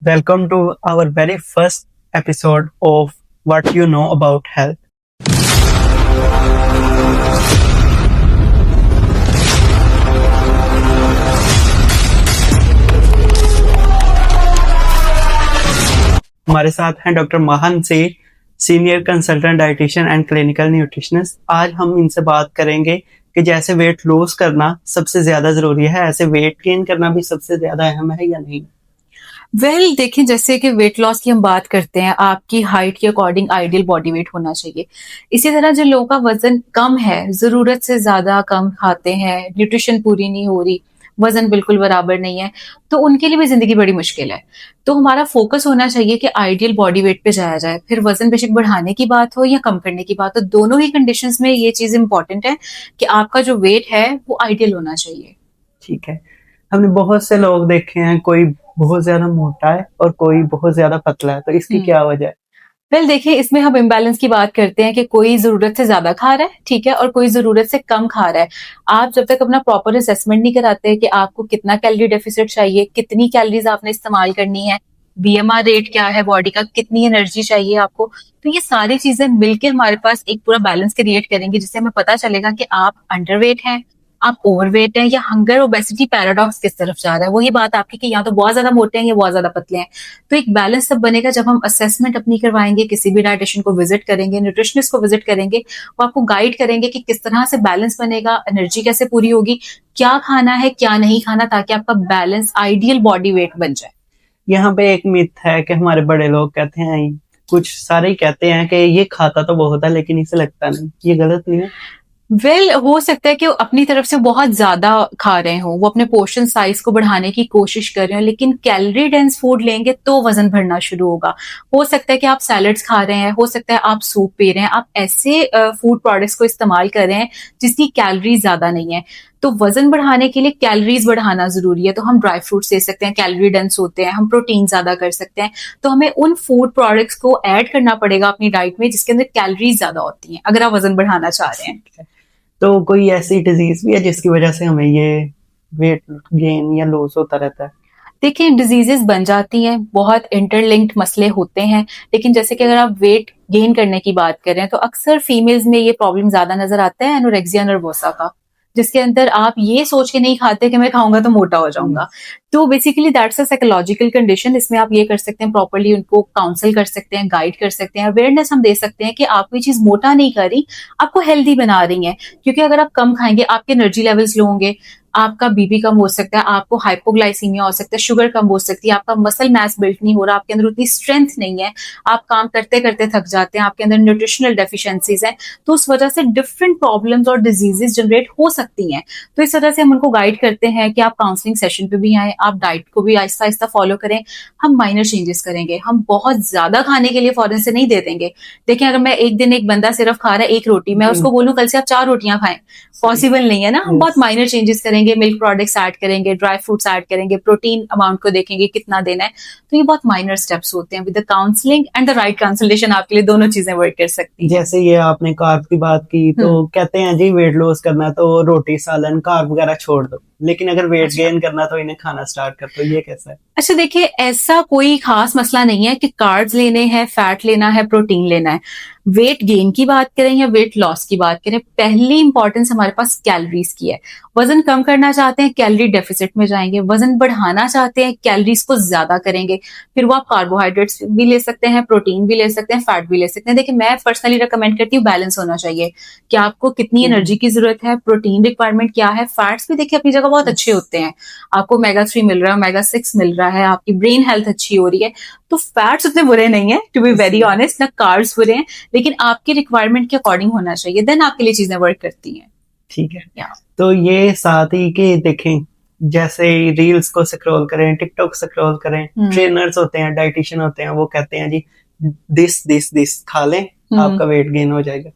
Welcome to our very first episode of What You Know About Health. हमारे साथ हैं doctor महान से senior consultant dietitian and clinical nutritionist. आज हम इनसे बात करेंगे कि जैसे वेट लॉस करना सबसे ज्यादा जरूरी है, ऐसे वेट गेन करना भी सबसे ज्यादा अहम है या नहीं? देखिए जैसे कि वेट लॉस की हम बात करते हैं, आपकी हाइट के अकॉर्डिंग आइडियल बॉडी वेट होना चाहिए। इसी तरह जो लोगों का वजन कम है, जरूरत से ज्यादा कम खाते हैं, न्यूट्रिशन पूरी नहीं हो रही, वजन बिल्कुल बराबर नहीं है, तो उनके लिए भी जिंदगी बड़ी मुश्किल है। तो हमारा फोकस होना चाहिए कि आइडियल बॉडी वेट पे जाया जाए। फिर वजन बेशक बढ़ाने की बात हो या कम करने की बात हो, दोनों ही कंडीशंस में ये चीज इंपॉर्टेंट है कि आपका जो वेट है वो आइडियल होना चाहिए। ठीक है। हमने बहुत से लोग देखे हैं, कोई बहुत ज्यादा मोटा है और कोई बहुत ज्यादा पतला है, तो इसकी क्या वजह है? देखिए इसमें हम इम्बैलेंस की बात करते हैं कि कोई जरूरत से ज्यादा खा रहा है, ठीक है, और कोई जरूरत से कम खा रहा है। आप जब तक अपना प्रॉपर असेसमेंट नहीं कराते कि आपको कितना कैलोरी डेफिसिट चाहिए, कितनी कैलोरीज आपने इस्तेमाल करनी है, बीएमआर रेट क्या है बॉडी का, कितनी एनर्जी चाहिए आपको, तो ये सारी चीजें मिलकर हमारे पास एक पूरा बैलेंस क्रिएट करेंगे, जिससे हमें पता चलेगा कि आप अंडरवेट हैं, आप ओवरवेट हैं, या हंगर ओबेसिटी पैराडॉक्स किस तरफ जा रहा है। वही बात आपकी कि या तो बहुत ज्यादा मोटे हैं या बहुत ज्यादा पतले हैं। तो एक बैलेंस तब बनेगा जब हम असेसमेंट अपनी करवाएंगे, किसी भी डाइटिशियन को विजिट करेंगे, न्यूट्रिशनिस्ट को विजिट करेंगे, वो आपको गाइड करेंगे कि किस तरह से बैलेंस बनेगा, एनर्जी कैसे पूरी होगी, क्या खाना है क्या नहीं खाना, ताकि आपका बैलेंस आइडियल बॉडी वेट बन जाए। यहाँ पे एक मिथ है कि हमारे बड़े लोग कहते हैं, कुछ सारे ही कहते हैं कि ये खाता तो बहुत है लेकिन इसे लगता नहीं। ये गलत नहीं है? हो सकता है कि वो अपनी तरफ से बहुत ज्यादा खा रहे हो, वो अपने पोर्शन साइज को बढ़ाने की कोशिश कर रहे हो, लेकिन कैलोरी डेंस फूड लेंगे तो वजन बढ़ना शुरू होगा। हो सकता है कि आप सैलड्स खा रहे हैं, हो सकता है आप सूप पी रहे हैं, आप ऐसे फूड प्रोडक्ट्स को इस्तेमाल कर रहे हैं जिसकी कैलोरीज ज्यादा नहीं है। तो वजन बढ़ाने के लिए कैलोरीज बढ़ाना जरूरी है। तो हम ड्राई फ्रूट्स ले सकते हैं, कैलोरी डेंस होते हैं, हम प्रोटीन ज्यादा कर सकते हैं। तो हमें उन फूड प्रोडक्ट्स को ऐड करना पड़ेगा अपनी डाइट में जिसके अंदर कैलोरीज ज्यादा होती हैं, अगर आप वजन बढ़ाना चाह रहे हैं। तो कोई ऐसी डिजीज भी है जिसकी वजह से हमें ये वेट गेन या लॉस होता रहता है? देखिए डिजीजेस बन जाती हैं, बहुत इंटरलिंक्ड मसले होते हैं, लेकिन जैसे कि अगर आप वेट गेन करने की बात करें तो अक्सर फीमेल्स में ये प्रॉब्लम ज्यादा नजर आता है एनोरेक्सिया नर्वोसा का, जिसके अंदर आप ये सोच के नहीं खाते कि मैं खाऊंगा तो मोटा हो जाऊंगा। तो basically that's a psychological condition. इसमें आप ये कर सकते हैं, प्रॉपर्ली उनको काउंसल कर सकते हैं, गाइड कर सकते हैं, अवेयरनेस हम दे सकते हैं कि आपको ये चीज मोटा नहीं कर रही, आपको हेल्दी बना रही है। क्योंकि अगर आप कम खाएंगे आपके एनर्जी लेवल्स लो होंगे, आपका बीपी कम हो सकता है, आपको हाइपोग्लाइसीमिया हो सकता है, शुगर कम हो सकती है, आपका मसल मास बिल्ड नहीं हो रहा, आपके अंदर उतनी स्ट्रेंथ नहीं है, आप काम करते करते थक जाते हैं, आपके अंदर न्यूट्रिशनल डेफिशिएंसीज हैं, तो उस वजह से डिफरेंट प्रॉब्लम्स और डिजीजेस जनरेट हो सकती हैं। तो इस तरह से हम उनको गाइड करते हैं कि आप काउंसलिंग सेशन पे भी आए, आप डाइट को भी आहिस्ता आहिस्ता फॉलो करें। हम माइनर चेंजेस करेंगे, हम बहुत ज्यादा खाने के लिए फौरन से नहीं दे देंगे। देखिए अगर मैं एक दिन एक बंदा सिर्फ खा रहा है एक रोटी, मैं उसको बोलूं कल से आप 4 रोटियां खाएं, पॉसिबल नहीं है ना। हम बहुत माइनर चेंजेस करेंगे, मिल्क प्रोडक्ट्स ऐड करेंगे, ड्राई फ्रूट्स ऐड करेंगे, प्रोटीन अमाउंट को देखेंगे कितना देना है। तो ये बहुत माइनर स्टेप्स होते हैं। With the counselling and the right consultation आपके लिए दोनों चीजें वर्क कर सकती हैं। जैसे ये आपने कार्ब की बात की, तो कहते हैं जी वेट लॉस करना है तो रोटी सालन कार्ब वगैरह छोड़ दो, लेकिन अगर वेट गेन करना तो इन्हें खाना स्टार्ट कर दो, ये कैसा है? अच्छा देखिए, ऐसा कोई खास मसला नहीं है कि कार्ब्स लेने हैं, फैट लेना है, प्रोटीन लेना है। वेट गेन की बात करें या वेट लॉस की बात करें, पहली इंपॉर्टेंस हमारे पास कैलोरीज की है। वजन कम करना चाहते हैं, कैलोरी डेफिसिट में जाएंगे। वजन बढ़ाना चाहते हैं, कैलोरीज को ज्यादा करेंगे। फिर वो आप कार्बोहाइड्रेट्स भी ले सकते हैं, प्रोटीन भी ले सकते हैं, फैट भी ले सकते हैं। देखिए मैं पर्सनली रिकमेंड करती हूँ बैलेंस होना चाहिए कि आपको कितनी एनर्जी की जरूरत है, प्रोटीन रिक्वायरमेंट क्या है। फैट्स भी देखिए अपनी जगह बहुत अच्छे होते हैं, आपको ओमेगा 3 मिल रहा है, ओमेगा 6 मिल रहा है, आपकी ब्रेन हेल्थ अच्छी हो रही है। तो फैट्स उतने बुरे नहीं है, टू बी वेरी ऑनेस्ट, ना कार्ब्स बुरे हैं, लेकिन आपकी रिक्वायरमेंट के अकॉर्डिंग होना चाहिए, देन आपके लिए चीजें वर्क करती हैं। ठीक है। तो ये साथ ही कि देखें, जैसे रील्स को स्क्रॉल करें, टिकटॉक स्क्रॉल करें, ट्रेनर्स होते हैं, डाइटिशियन होते हैं, वो कहते हैं जी दिस दिस दिस खा लें आपका वेट गेन हो जाएगा।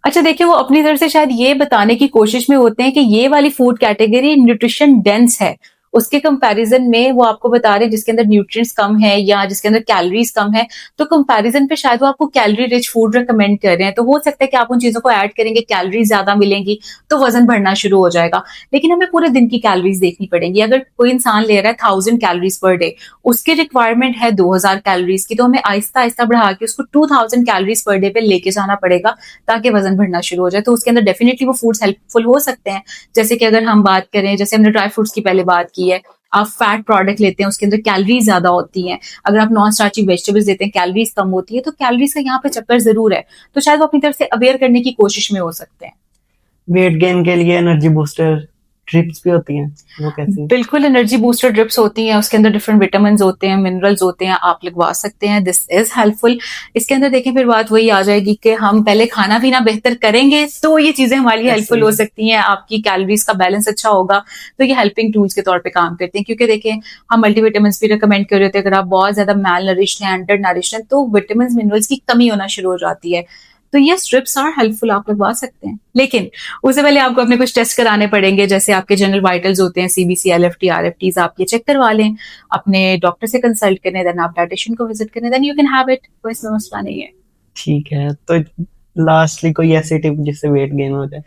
अच्छा देखिए, वो अपनी तरफ से शायद ये बताने की कोशिश में होते हैं कि ये वाली फूड कैटेगरी न्यूट्रिशन डेंस है, उसके कंपैरिजन में वो आपको बता रहे हैं जिसके अंदर न्यूट्रिएंट्स कम है या जिसके अंदर कैलोरीज कम है, तो कंपैरिजन पे शायद वो आपको कैलोरी रिच फूड रिकमेंड कर रहे हैं। तो हो सकता है कि आप उन चीजों को ऐड करेंगे, कैलोरीज ज्यादा मिलेंगी तो वजन बढ़ना शुरू हो जाएगा। लेकिन हमें पूरे दिन की कैलोरीज देखनी पड़ेंगी। अगर कोई इंसान ले रहा है 1000 कैलोरीज पर डे, उसकी रिक्वायरमेंट है 2000 कैलोरीज की, तो हमें आहिस्ता आहिस्ता बढ़ा के उसको 2000 कैलोरीज पर डे पे लेके जाना पड़ेगा ताकि वजन बढ़ना शुरू हो जाए। तो उसके अंदर डेफिनेटली वो फूड्स हेल्पफुल हो सकते हैं। जैसे कि अगर हम बात करें, जैसे हमने ड्राई फ्रूट्स की पहले बात की है, आप फैट प्रोडक्ट लेते हैं उसके अंदर कैलोरीज ज्यादा होती हैं। अगर आप नॉन स्टार्ची वेजिटेबल्स लेते हैं कैलोरीज कम होती है, तो कैलोरीज का यहाँ पे चक्कर जरूर है। तो शायद वो अपनी तरफ से अवेयर करने की कोशिश में हो सकते हैं। वेट गेन के लिए एनर्जी बूस्टर ट्रिप्स भी होती हैं, वो कैसी? बिल्कुल, एनर्जी बूस्टर ड्रिप्स होती हैं, उसके अंदर डिफरेंट विटामिन होते हैं, मिनरल्स होते हैं, आप लगवा सकते हैं। This is helpful. इसके अंदर देखें, फिर बात वही आ जाएगी कि हम पहले खाना पीना बेहतर करेंगे तो ये चीजें हमारे लिए हेल्पफुल हो सकती हैं। आपकी कैलोरीज का बैलेंस अच्छा होगा तो ये हेल्पिंग टूल्स के तौर पे काम करते हैं। क्योंकि देखें, हम मल्टीविटामिन भी रिकमेंड कर रहे होते हैं। अगर आप बहुत ज्यादा मैल नरिश्ड हैं, अंडर नरिश्ड हैं, तो विटामिन मिनरल्स की कमी होना शुरू हो जाती है। तो ये स्ट्रिप्स आर हेल्पफुल, आप लगवा सकते हैं। लेकिन उससे पहले आपको अपने कुछ टेस्ट कराने पड़ेंगे, जैसे आपके जनरल वाइटल्स होते हैं, सीबीसी, एलएफटी, आरएफटीज, आप ये चेक करवा लें, अपने डॉक्टर से कंसल्ट करें, देन आप डाइटिशियन को विजिट करें, then you can have it. कोई इसमें मसला नहीं है। ठीक है, तो लास्टली कोई ऐसी टिप जिससे वेट गेन हो जाए?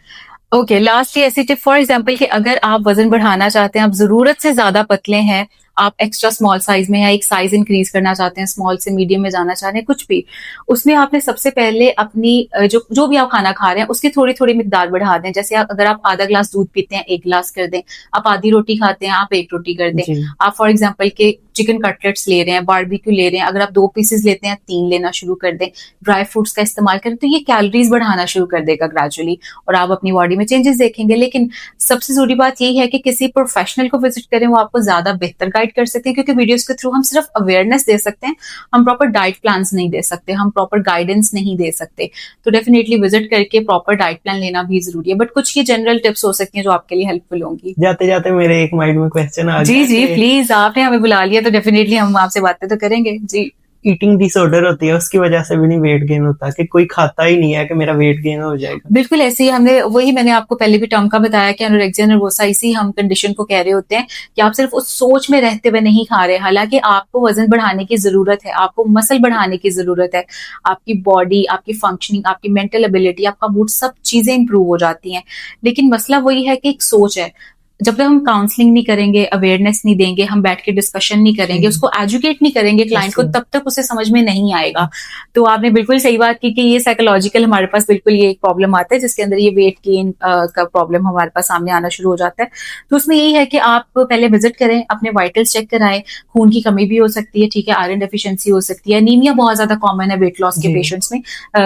ओके, लास्टली ऐसी टिप, फॉर एग्जाम्पल कि अगर आप वजन बढ़ाना चाहते हैं, आप जरूरत से ज्यादा पतले हैं, आप एक्स्ट्रा स्मॉल साइज में या एक साइज इंक्रीज करना चाहते हैं, स्मॉल से मीडियम में जाना चाह रहे हैं, कुछ भी, उसमें आपने सबसे पहले अपनी जो भी आप खाना खा रहे हैं उसकी थोड़ी थोड़ी मिकदार बढ़ा दें। जैसे अगर आप आधा ग्लास दूध पीते हैं, 1 ग्लास कर दें। आप आधी रोटी खाते हैं, आप 1 रोटी कर दें। जी। आप फॉर एग्जाम्पल के चिकन कटलेट्स ले रहे हैं, बारबेक्यू ले रहे हैं, अगर आप 2 पीसेस लेते हैं, 3 लेना शुरू कर दें। ड्राई फ्रूट्स का इस्तेमाल करें, तो ये कैलोरीज बढ़ाना शुरू कर देगा ग्रेजुअली, और आप अपनी बॉडी में चेंजेस देखेंगे। लेकिन सबसे जरूरी बात यही है कि किसी प्रोफेशनल को विजिट करें, वो आपको ज्यादा बेहतर गाइड कर सकते हैं। क्योंकि वीडियोस के थ्रू हम सिर्फ अवेयरनेस दे सकते हैं, हम प्रॉपर डाइट प्लान्स नहीं दे सकते, हम प्रॉपर गाइडेंस नहीं दे सकते। तो डेफिनेटली विजिट करके प्रॉपर डाइट प्लान लेना भी जरूरी है। बट कुछ ये जनरल टिप्स हो सकती हैं जो आपके लिए हेल्पफुल होंगी। जाते जाते मेरे एक माइंड में क्वेश्चन आ जी गया जी, कि प्लीज, आपने हमें बुला लिया तो डेफिनेटली हम आपसे बातें तो करेंगे जी। ईटिंग डिसऑर्डर होती है, उसकी वजह से भी नहीं वेट गेन होता, कि कोई खाता ही नहीं है कि मेरा वेट गेन हो जाएगा? बिल्कुल ऐसे ही, हमने वही मैंने आपको पहले भी टर्म का बताया कि एनोरेक्सिया नर्वोसा, इसी हम कंडीशन को कह रहे होते हैं कि आप सिर्फ उस सोच में रहते हुए नहीं खा रहे। हालांकि आपको वजन बढ़ाने की जरूरत है, आपको मसल बढ़ाने की जरूरत है, आपकी बॉडी, आपकी फंक्शनिंग, आपकी मेंटल एबिलिटी, आपका मूड, सब चीजें इंप्रूव हो जाती हैं। लेकिन मसला वही है कि एक सोच है। जब तक हम काउंसलिंग नहीं करेंगे, अवेयरनेस नहीं देंगे, हम बैठ के डिस्कशन नहीं करेंगे, उसको एजुकेट नहीं करेंगे क्लाइंट को, तब तक उसे समझ में नहीं आएगा। तो आपने बिल्कुल सही बात की कि ये साइकोलॉजिकल हमारे पास बिल्कुल ये एक प्रॉब्लम आता है, जिसके अंदर ये वेट गेन का प्रॉब्लम हमारे पास सामने आना शुरू हो जाता है। तो उसमें यही है कि आप पहले विजिट करें, अपने वाइटल्स चेक कराएं। खून की कमी भी हो सकती है, ठीक है, आयरन डेफिशिएंसी हो सकती है, एनीमिया बहुत ज्यादा कॉमन है वेट लॉस के पेशेंट्स में,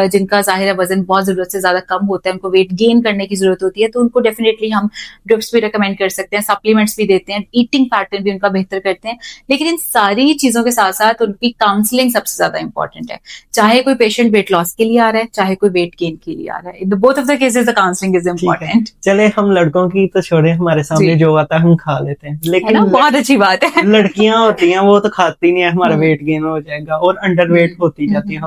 जिनका जाहिर है वजन बहुत जरूरत से ज्यादा कम होता है, उनको वेट गेन करने की जरूरत होती है। तो उनको डेफिनेटली हम ड्रिप्स भी रिकमेंड कर सकते हैं, सप्लीमेंट्स भी देते हैं, ईटिंग पैटर्न भी उनका बेहतर करते हैं। लेकिन इन सारी चीजों के साथ साथ उनकी काउंसलिंग सबसे ज्यादा इंपॉर्टेंट है। चाहे कोई पेशेंट वेट लॉस के लिए आ रहा है, चाहे कोई वेट गेन के लिए आ रहा है, in both of the cases the counselling is important. चले, हम लड़कों की तो छोड़े, हमारे सामने जो आता है हम खा लेते हैं, है लेकिन ना, बहुत अच्छी बात है। लड़कियां होती हैं वो तो खाती नहीं है, हमारा वेट गेन हो जाएगा, और अंडर वेट होती जाती हैं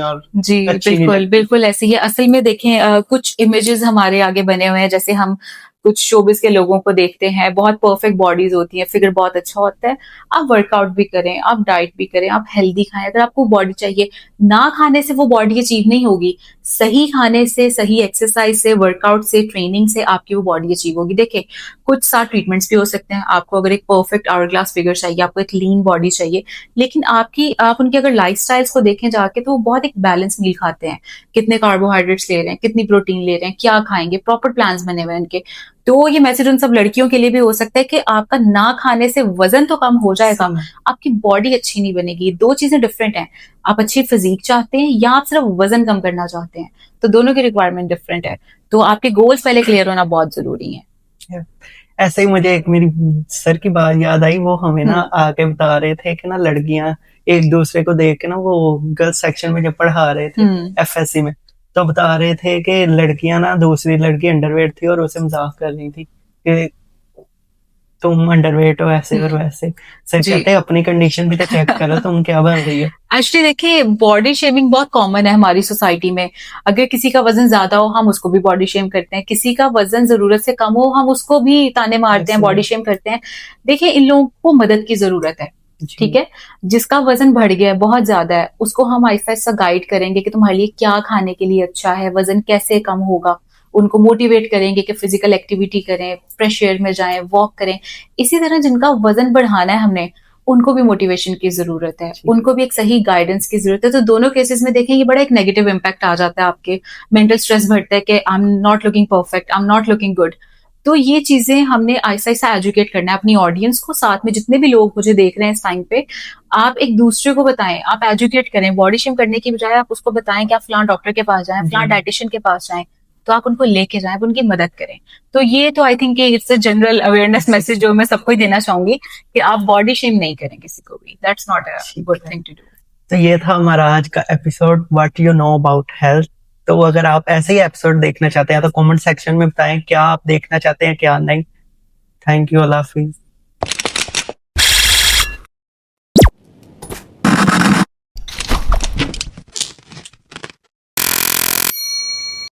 और जी अच्छी नहीं बिल्कुल लगती। बिल्कुल ऐसे ही है। असल में देखें, कुछ इमेजेस हमारे आगे बने हुए हैं, जैसे हम कुछ शोबिस के लोगों को देखते हैं, बहुत परफेक्ट बॉडीज होती हैं, फिगर बहुत अच्छा होता है। आप वर्कआउट भी करें, आप डाइट भी करें, आप हेल्दी खाएं। अगर आपको बॉडी चाहिए, ना खाने से वो बॉडी अचीव नहीं होगी, सही खाने से, सही एक्सरसाइज से, वर्कआउट से, ट्रेनिंग से आपकी वो बॉडी अचीव होगी। देखिए, कुछ साथ ट्रीटमेंट्स भी हो सकते हैं। आपको अगर एक परफेक्ट आवर ग्लास फिगर चाहिए, आपको एक लीन बॉडी चाहिए, लेकिन आप उनके अगर लाइफ स्टाइल्स को देखें जाके, तो वो बहुत एक बैलेंस मील खाते हैं। कितने कार्बोहाइड्रेट्स ले रहे हैं, कितनी प्रोटीन ले रहे हैं, क्या खाएंगे, प्रॉपर प्लान्स बने हुए हैं उनके। तो ये मैसेज उन सब लड़कियों के लिए भी हो सकता है कि आपका ना खाने से वजन तो कम हो जाएगा, आपकी बॉडी अच्छी नहीं बनेगी। 2 चीजें डिफरेंट हैं। आप अच्छी फिजिक चाहते हैं या आप सिर्फ वजन कम करना चाहते हैं, तो दोनों की रिक्वायरमेंट डिफरेंट है। तो आपके गोल्स पहले क्लियर होना बहुत जरूरी है। ऐसे ही मुझे एक मेरी सर की बात याद आई, वो हमें ना आके बता रहे थे कि ना लड़कियां एक दूसरे को देख के ना, वो गर्ल्स सेक्शन में जब पढ़ा रहे थे एफएससी में, तो बता रहे थे कि लड़कियां ना, दूसरी लड़की अंडरवेट थी और उसे मजाक कर रही थी कि तुम अंडरवेट हो ऐसे और वैसे, सर जी। कहते हैं अपनी कंडीशन भी तो चेक करो तुम क्या बन रही है। एक्चुअली देखिए, बॉडी शेमिंग बहुत कॉमन है हमारी सोसाइटी में। अगर किसी का वजन ज्यादा हो, हम उसको भी बॉडी शेम करते हैं। किसी का वजन जरूरत से कम हो, हम उसको भी ताने मारते हैं, बॉडी शेम करते हैं। देखिए, इन लोगों को मदद की जरूरत है, ठीक है। जिसका वजन बढ़ गया है, बहुत ज्यादा है, उसको हम आहिस्ता आहिस्ता गाइड करेंगे कि तुम्हारे लिए क्या खाने के लिए अच्छा है, वजन कैसे कम होगा। उनको मोटिवेट करेंगे कि फिजिकल एक्टिविटी करें, फ्रेश एयर में जाएं, वॉक करें। इसी तरह जिनका वजन बढ़ाना है हमने, उनको भी मोटिवेशन की जरूरत है, उनको भी एक सही गाइडेंस की जरूरत है। तो दोनों केसेस में देखें, ये बड़ा एक नेगेटिव इम्पैक्ट आ जाता है, आपके मेंटल स्ट्रेस बढ़ता है कि I am not looking perfect, I am not looking good. तो ये चीजें हमने आहिस्ता आहिस्ता एजुकेट करना है अपनी ऑडियंस को, साथ में जितने भी लोग मुझे देख रहे हैं इस टाइम पे, आप एक दूसरे को बताएं, आप एजुकेट करें। बॉडी शेम करने की बजाय आप उसको बताएं कि आप फलां डॉक्टर के पास जाएं, फलां डाइटिशियन के पास जाएं, तो आप उनको लेके जाएं, आप उनकी मदद करें। तो ये तो I think it's a general awareness message जो मैं सबको ही देना चाहूंगी कि आप बॉडी शेम नहीं करें किसी को भी। That's not a good thing to do. तो ये था हमारा आज का episode, what you know about health. तो अगर आप ऐसे ही एपिसोड देखना चाहते हैं तो कमेंट सेक्शन में बताएं क्या आप देखना चाहते हैं क्या नहीं। Thank you, Allah Hafiz.